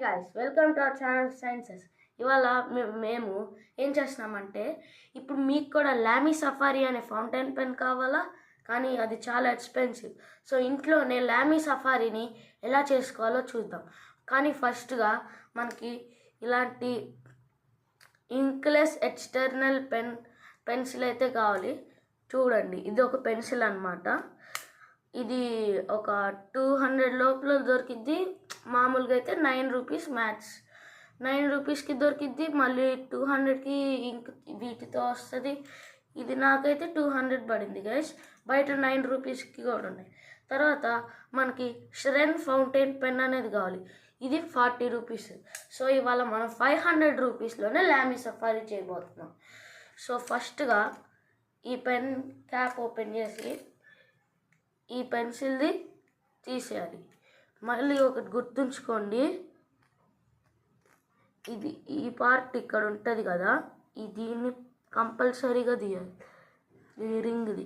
Guys welcome to our channel sciences. ఇవాళ మేము ఏం చేస్తున్నామంటే, ఇప్పుడు మీకు కూడా లామీ సఫారీ అనే ఫౌంటైన్ పెన్ కావాలా, కానీ అది చాలా ఎక్స్పెన్సివ్. సో ఇంట్లోనే లామీ సఫారీని ఎలా చేసుకోవాలో చూద్దాం. కానీ ఫస్ట్గా మనకి ఇలాంటి ఇంక్లెస్ ఎక్స్టర్నల్ పెన్సిల్ అయితే కావాలి. చూడండి, ఇది ఒక పెన్సిల్ అన్నమాట. ఇది ఒక 200 లోపల దొరికిద్ది. మామూలుగా అయితే 9 రూపీస్ మ్యాథ్స్, 9 రూపీస్కి దొరికిద్ది. మళ్ళీ 200కి ఇంక్ వీటితో వస్తుంది. ఇది నాకైతే 200 పడింది గైస్. బయట 9 రూపీస్కి కూడా ఉన్నాయి. తర్వాత మనకి ష్రెన్ ఫౌంటైన్ పెన్ అనేది కావాలి. ఇది 40 రూపీస్. సో ఇవాళ మనం 500 రూపీస్లోనే లామీ సఫారీ చేయబోతున్నాం. సో ఫస్ట్గా ఈ పెన్ క్యాప్ ఓపెన్ చేసి ఈ పెన్సిల్ది తీసేయాలి. మళ్ళీ ఒకటి గుర్తుంచుకోండి, ఇది ఈ పార్ట్ ఇక్కడ ఉంటుంది కదా, దీన్ని కంపల్సరీగా తీయాలి, ఈ రింగ్ది.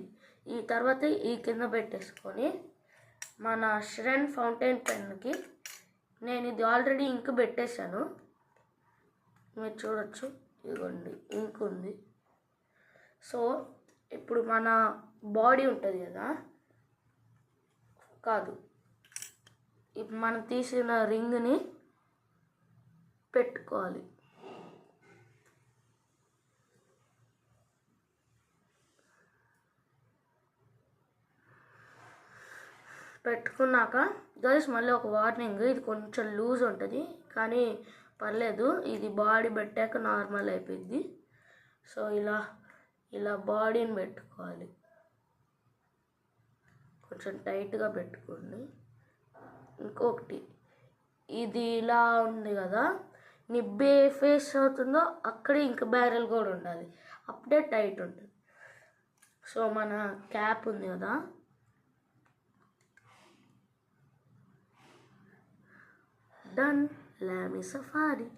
ఈ తర్వాత ఈ కింద పెట్టేసుకొని మన ష్రెన్ ఫౌంటైన్ పెన్కి నేను ఇది ఆల్రెడీ ఇంక్ పెట్టేశాను, మీరు చూడొచ్చు. ఇదిగోండి, ఇంక్ ఉంది. సో ఇప్పుడు మన బాడీ ఉంటుంది కదా, కాదు, ఇప్పుడు మనం తీసిన రింగ్ని పెట్టుకోవాలి. పెట్టుకున్నాక గైస్ మళ్ళీ ఒక వార్నింగ్, ఇది కొంచెం లూజ్ ఉంటుంది కానీ పర్లేదు, ఇది బాడీ పెట్టాక నార్మల్ అయిపోయింది. సో ఇలా బాడీని పెట్టుకోవాలి, కొంచెం టైట్గా పెట్టుకోండి. ఇంకొకటి, ఇది ఇలా ఉంది కదా, నిబ్బే ఫేస్ అవుతుందో అక్కడే ఇంక బ్యారెల్ కూడా ఉండాలి, అప్పుడే టైట్ ఉంటుంది. సో మన క్యాప్ ఉంది కదా, డన్. లామీ సఫారీ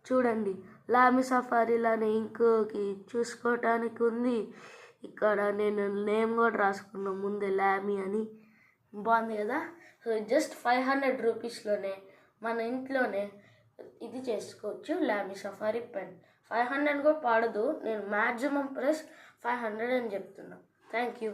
చూడండి, లామీ సఫారీలానే ఇంకోకి చూసుకోవటానికి ఉంది. ఇక్కడ నేను నేమ్ కూడా రాసుకున్నాను ముందే, లామీ అని. బాగుంది కదా. సో జస్ట్ 500 రూపీస్లోనే మన ఇంట్లోనే ఇది చేసుకోవచ్చు, లామీ సఫారీ పెన్. 500 కూడా పడదు, నేను మ్యాక్సిమం ప్రైస్ 500 అని చెప్తున్నాను. Thank you.